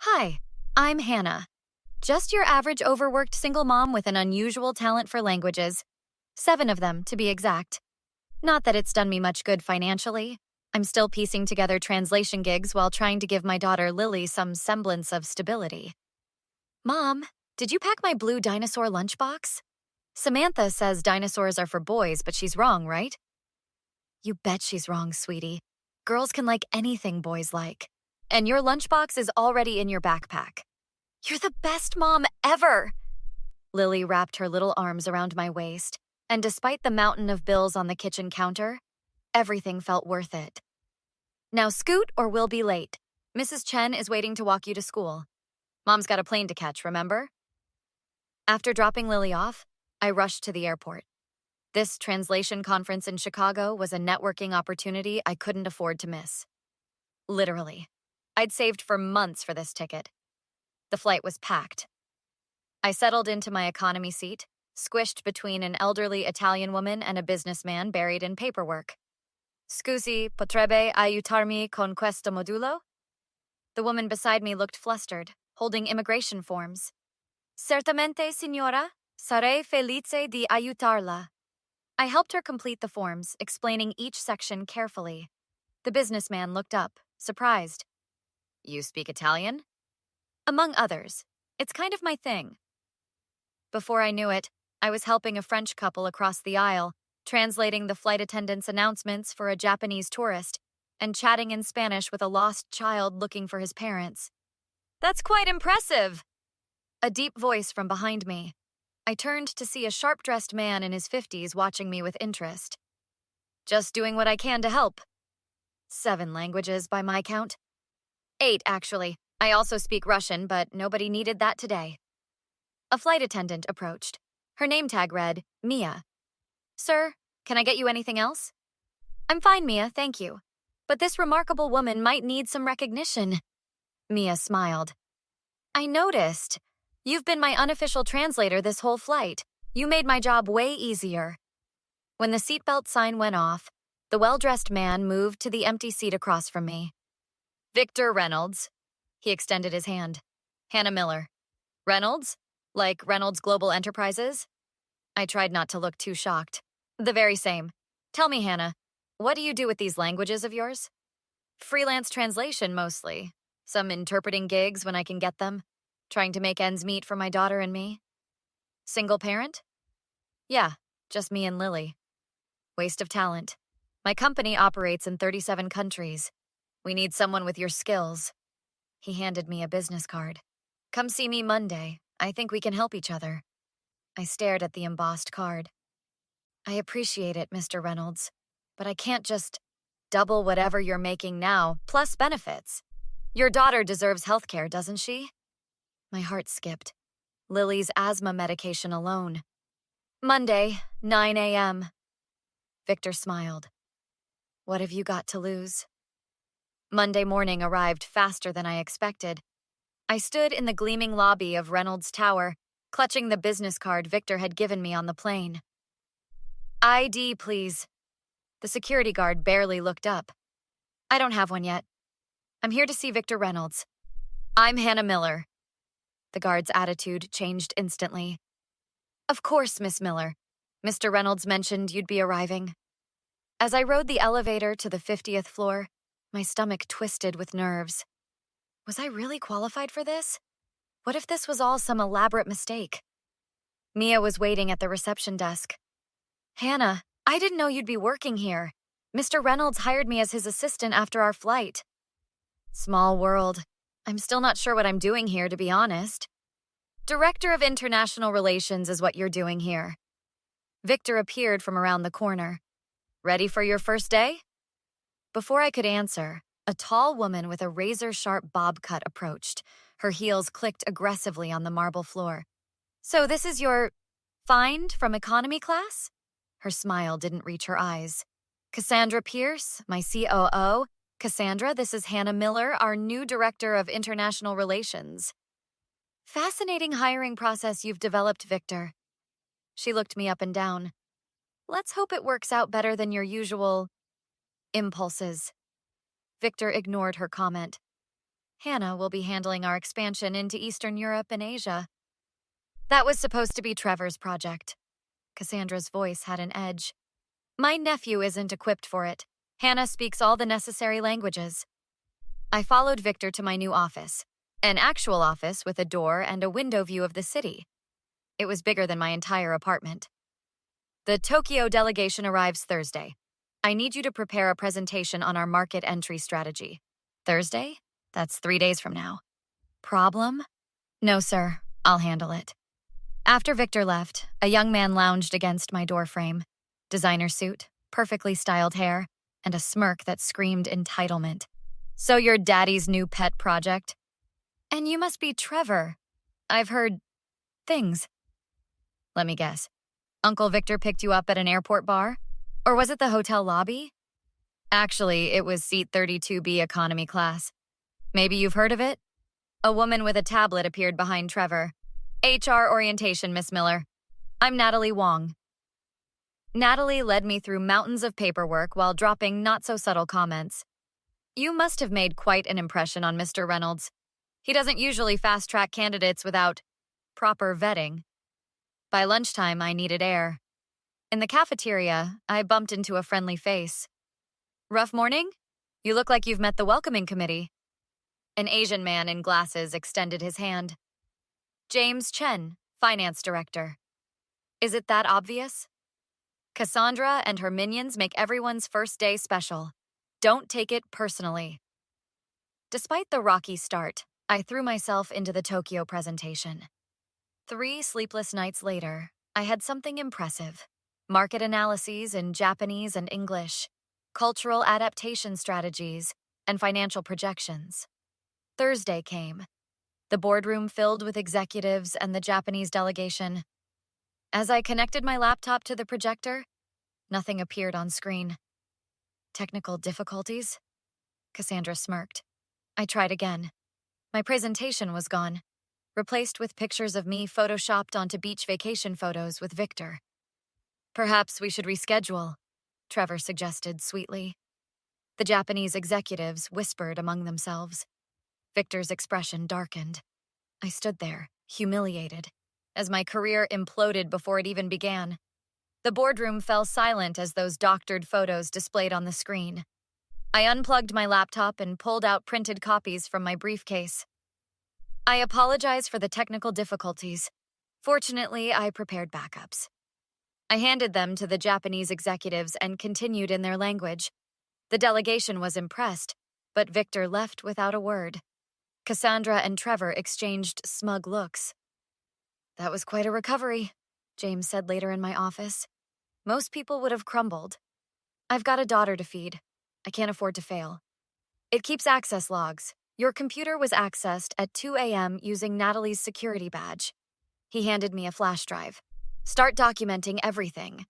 Hi, I'm Hannah. Just your average overworked single mom with an unusual talent for languages. 7 of them, to be exact. Not that it's done me much good financially. I'm still piecing together translation gigs while trying to give my daughter Lily some semblance of stability. Mom, did you pack my blue dinosaur lunchbox? Samantha says dinosaurs are for boys, but she's wrong, right? You bet she's wrong, sweetie. Girls can like anything boys like. And your lunchbox is already in your backpack. You're the best mom ever! Lily wrapped her little arms around my waist, and despite the mountain of bills on the kitchen counter, everything felt worth it. Now scoot or we'll be late. Mrs. Chen is waiting to walk you to school. Mom's got a plane to catch, remember? After dropping Lily off, I rushed to the airport. This translation conference in Chicago was a networking opportunity I couldn't afford to miss. Literally. I'd saved for months for this ticket. The flight was packed. I settled into my economy seat, squished between an elderly Italian woman and a businessman buried in paperwork. Scusi, potrebbe aiutarmi con questo modulo? The woman beside me looked flustered, holding immigration forms. Certamente, signora. Sarei felice di aiutarla. I helped her complete the forms, explaining each section carefully. The businessman looked up, surprised. You speak Italian? Among others. It's kind of my thing. Before I knew it, I was helping a French couple across the aisle, translating the flight attendant's announcements for a Japanese tourist, and chatting in Spanish with a lost child looking for his parents. That's quite impressive! A deep voice from behind me. I turned to see a sharp-dressed man in his 50s watching me with interest. Just doing what I can to help. 7 languages by my count. 8, actually. I also speak Russian, but nobody needed that today. A flight attendant approached. Her name tag read, Mia. Sir, can I get you anything else? I'm fine, Mia, thank you. But this remarkable woman might need some recognition. Mia smiled. I noticed. You've been my unofficial translator this whole flight. You made my job way easier. When the seatbelt sign went off, the well-dressed man moved to the empty seat across from me. Victor Reynolds. He extended his hand. Hannah Miller. Reynolds? Like Reynolds Global Enterprises? I tried not to look too shocked. The very same. Tell me, Hannah, what do you do with these languages of yours? Freelance translation, mostly. Some interpreting gigs when I can get them. Trying to make ends meet for my daughter and me. Single parent? Yeah, just me and Lily. Waste of talent. My company operates in 37 countries. We need someone with your skills. He handed me a business card. Come see me Monday. I think we can help each other. I stared at the embossed card. I appreciate it, Mr. Reynolds, but I can't just double whatever you're making now, plus benefits. Your daughter deserves health care, doesn't she? My heart skipped. Lily's asthma medication alone. Monday, 9 a.m. Victor smiled. What have you got to lose? Monday morning arrived faster than I expected. I stood in the gleaming lobby of Reynolds Tower, clutching the business card Victor had given me on the plane. ID, please. The security guard barely looked up. I don't have one yet. I'm here to see Victor Reynolds. I'm Hannah Miller. The guard's attitude changed instantly. Of course, Miss Miller. Mr. Reynolds mentioned you'd be arriving. As I rode the elevator to the 50th floor, my stomach twisted with nerves. Was I really qualified for this? What if this was all some elaborate mistake? Mia was waiting at the reception desk. Hannah, I didn't know you'd be working here. Mr. Reynolds hired me as his assistant after our flight. Small world. I'm still not sure what I'm doing here, to be honest. Director of International Relations is what you're doing here. Victor appeared from around the corner. Ready for your first day? Before I could answer, a tall woman with a razor-sharp bob cut approached. Her heels clicked aggressively on the marble floor. So this is your find from economy class? Her smile didn't reach her eyes. Cassandra Pierce, my COO. Cassandra, this is Hannah Miller, our new Director of International Relations. Fascinating hiring process you've developed, Victor. She looked me up and down. Let's hope it works out better than your usual impulses. Victor ignored her comment. Hannah will be handling our expansion into Eastern Europe and Asia. That was supposed to be Trevor's project. Cassandra's voice had an edge. My nephew isn't equipped for it. Hannah speaks all the necessary languages. I followed Victor to my new office, an actual office with a door and a window view of the city. It was bigger than my entire apartment. The Tokyo delegation arrives Thursday. I need you to prepare a presentation on our market entry strategy. Thursday? That's 3 days from now. Problem? No, sir. I'll handle it. After Victor left, a young man lounged against my doorframe. Designer suit, perfectly styled hair, and a smirk that screamed entitlement. So you're Daddy's new pet project? And you must be Trevor. I've heard things. Let me guess. Uncle Victor picked you up at an airport bar? Or was it the hotel lobby? Actually, it was seat 32B economy class. Maybe you've heard of it? A woman with a tablet appeared behind Trevor. HR orientation, Miss Miller. I'm Natalie Wong. Natalie led me through mountains of paperwork while dropping not-so-subtle comments. You must have made quite an impression on Mr. Reynolds. He doesn't usually fast-track candidates without proper vetting. By lunchtime, I needed air. In the cafeteria, I bumped into a friendly face. Rough morning? You look like you've met the welcoming committee. An Asian man in glasses extended his hand. James Chen, finance director. Is it that obvious? Cassandra and her minions make everyone's first day special. Don't take it personally. Despite the rocky start, I threw myself into the Tokyo presentation. 3 sleepless nights later, I had something impressive. Market analyses in Japanese and English, cultural adaptation strategies, and financial projections. Thursday came. The boardroom filled with executives and the Japanese delegation. As I connected my laptop to the projector, nothing appeared on screen. Technical difficulties? Cassandra smirked. I tried again. My presentation was gone, replaced with pictures of me photoshopped onto beach vacation photos with Victor. Perhaps we should reschedule, Trevor suggested sweetly. The Japanese executives whispered among themselves. Victor's expression darkened. I stood there, humiliated, as my career imploded before it even began. The boardroom fell silent as those doctored photos displayed on the screen. I unplugged my laptop and pulled out printed copies from my briefcase. I apologize for the technical difficulties. Fortunately, I prepared backups. I handed them to the Japanese executives and continued in their language. The delegation was impressed, but Victor left without a word. Cassandra and Trevor exchanged smug looks. That was quite a recovery, James said later in my office. Most people would have crumbled. I've got a daughter to feed. I can't afford to fail. It keeps access logs. Your computer was accessed at 2 a.m. using Natalie's security badge. He handed me a flash drive. Start documenting everything.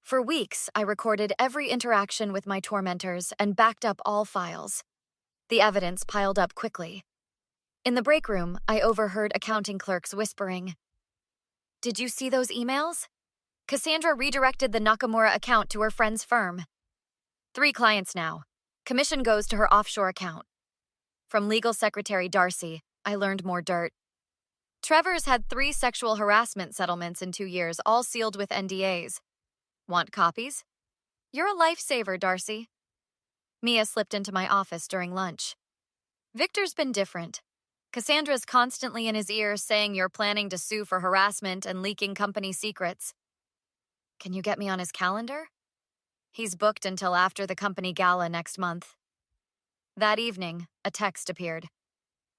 For weeks, I recorded every interaction with my tormentors and backed up all files. The evidence piled up quickly. In the break room, I overheard accounting clerks whispering, "Did you see those emails? Cassandra redirected the Nakamura account to her friend's firm. 3 clients now. Commission goes to her offshore account." From legal secretary Darcy, I learned more dirt. Trevor's had 3 sexual harassment settlements in 2 years, all sealed with NDAs. Want copies? You're a lifesaver, Darcy. Mia slipped into my office during lunch. Victor's been different. Cassandra's constantly in his ear saying you're planning to sue for harassment and leaking company secrets. Can you get me on his calendar? He's booked until after the company gala next month. That evening, a text appeared.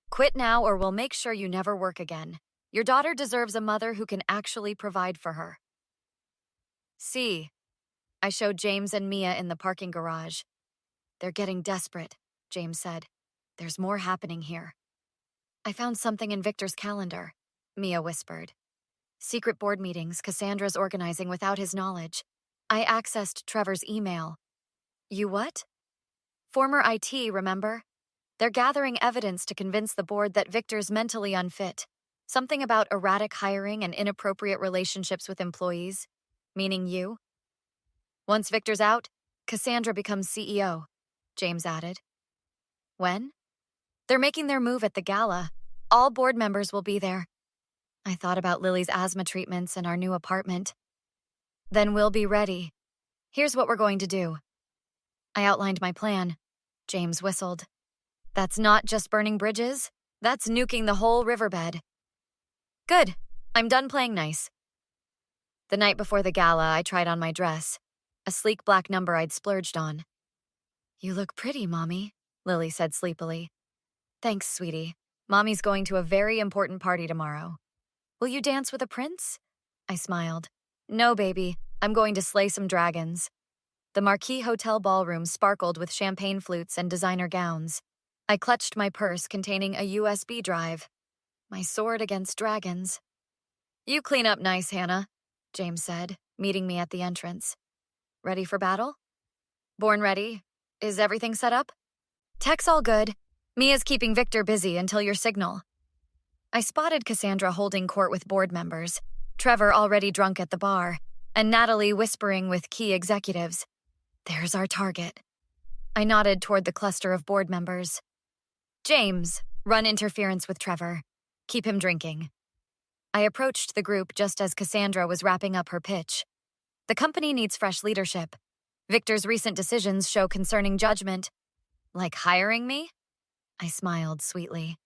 Quit now or we'll make sure you never work again. Your daughter deserves a mother who can actually provide for her. See, I showed James and Mia in the parking garage. They're getting desperate, James said. There's more happening here. I found something in Victor's calendar, Mia whispered. Secret board meetings Cassandra's organizing without his knowledge. I accessed Trevor's email. You what? Former IT, remember? They're gathering evidence to convince the board that Victor's mentally unfit. Something about erratic hiring and inappropriate relationships with employees. Meaning you? Once Victor's out, Cassandra becomes CEO, James added. When? They're making their move at the gala. All board members will be there. I thought about Lily's asthma treatments and our new apartment. Then we'll be ready. Here's what we're going to do. I outlined my plan. James whistled. That's not just burning bridges. That's nuking the whole riverbed. Good. I'm done playing nice. The night before the gala, I tried on my dress, a sleek black number I'd splurged on. You look pretty, Mommy, Lily said sleepily. Thanks, sweetie. Mommy's going to a very important party tomorrow. Will you dance with a prince? I smiled. No, baby. I'm going to slay some dragons. The Marquis Hotel ballroom sparkled with champagne flutes and designer gowns. I clutched my purse containing a USB drive. My sword against dragons. You clean up nice, Hannah, James said, meeting me at the entrance. Ready for battle? Born ready. Is everything set up? Tech's all good. Mia's keeping Victor busy until your signal. I spotted Cassandra holding court with board members, Trevor already drunk at the bar, and Natalie whispering with key executives. There's our target. I nodded toward the cluster of board members. James, run interference with Trevor. Keep him drinking. I approached the group just as Cassandra was wrapping up her pitch. The company needs fresh leadership. Victor's recent decisions show concerning judgment. Like hiring me? I smiled sweetly.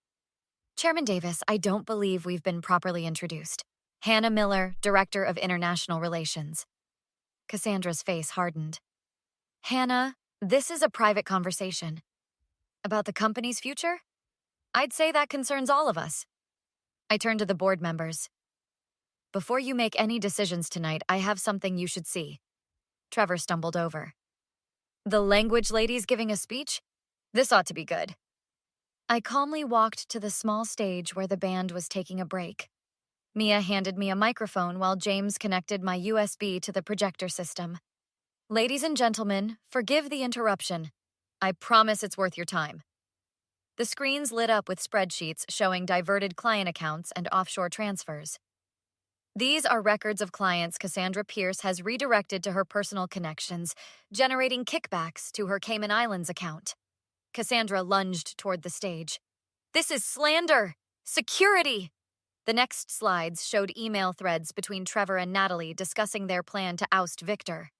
Chairman Davis, I don't believe we've been properly introduced. Hannah Miller, Director of International Relations. Cassandra's face hardened. Hannah, this is a private conversation. About the company's future? I'd say that concerns all of us. I turned to the board members. Before you make any decisions tonight, I have something you should see. Trevor stumbled over. The language lady's giving a speech? This ought to be good. I calmly walked to the small stage where the band was taking a break. Mia handed me a microphone while James connected my USB to the projector system. Ladies and gentlemen, forgive the interruption. I promise it's worth your time. The screens lit up with spreadsheets showing diverted client accounts and offshore transfers. These are records of clients Cassandra Pierce has redirected to her personal connections, generating kickbacks to her Cayman Islands account. Cassandra lunged toward the stage. This is slander! Security! The next slides showed email threads between Trevor and Natalie discussing their plan to oust Victor.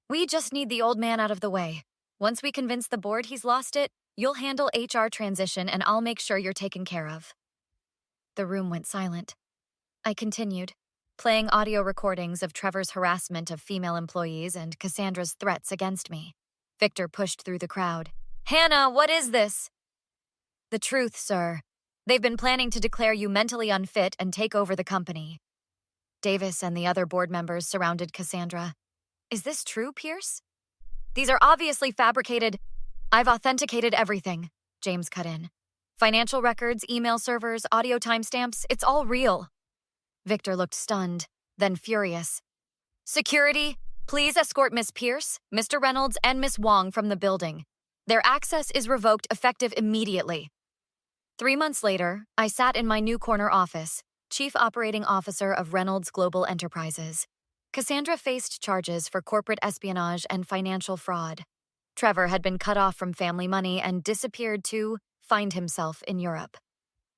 We just need the old man out of the way. Once we convince the board he's lost it, you'll handle HR transition and I'll make sure you're taken care of. The room went silent. I continued, playing audio recordings of Trevor's harassment of female employees and Cassandra's threats against me. Victor pushed through the crowd. Hannah, what is this? The truth, sir. They've been planning to declare you mentally unfit and take over the company. Davis and the other board members surrounded Cassandra. Is this true, Pierce? These are obviously fabricated. I've authenticated everything, James cut in. Financial records, email servers, audio timestamps, it's all real. Victor looked stunned, then furious. Security, please escort Miss Pierce, Mr. Reynolds, and Miss Wong from the building. Their access is revoked effective immediately. 3 months later, I sat in my new corner office, Chief Operating Officer of Reynolds Global Enterprises. Cassandra faced charges for corporate espionage and financial fraud. Trevor had been cut off from family money and disappeared to find himself in Europe.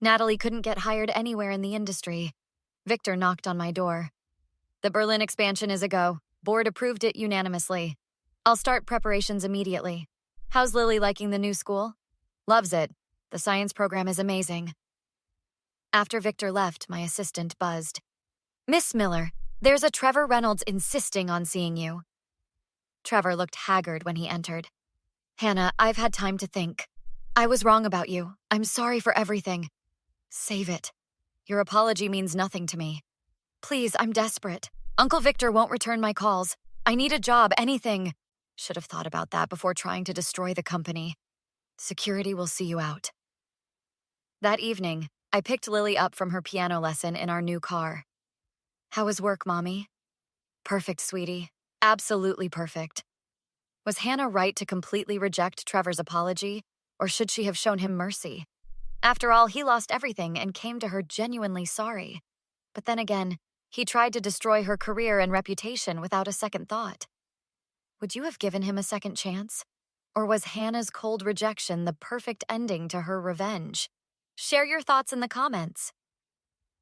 Natalie couldn't get hired anywhere in the industry. Victor knocked on my door. The Berlin expansion is a go. Board approved it unanimously. I'll start preparations immediately. How's Lily liking the new school? Loves it. The science program is amazing. After Victor left, my assistant buzzed. Miss Miller, there's a Trevor Reynolds insisting on seeing you. Trevor looked haggard when he entered. Hannah, I've had time to think. I was wrong about you. I'm sorry for everything. Save it. Your apology means nothing to me. Please, I'm desperate. Uncle Victor won't return my calls. I need a job, anything. Should have thought about that before trying to destroy the company. Security will see you out. That evening, I picked Lily up from her piano lesson in our new car. How was work, Mommy? Perfect, sweetie. Absolutely perfect. Was Hannah right to completely reject Trevor's apology, or should she have shown him mercy? After all, he lost everything and came to her genuinely sorry. But then again, he tried to destroy her career and reputation without a second thought. Would you have given him a second chance? Or was Hannah's cold rejection the perfect ending to her revenge? Share your thoughts in the comments.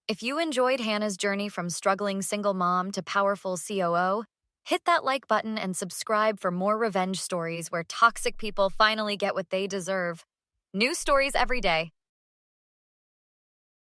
If you enjoyed Hannah's journey from struggling single mom to powerful COO, hit that like button and subscribe for more revenge stories where toxic people finally get what they deserve. New stories every day.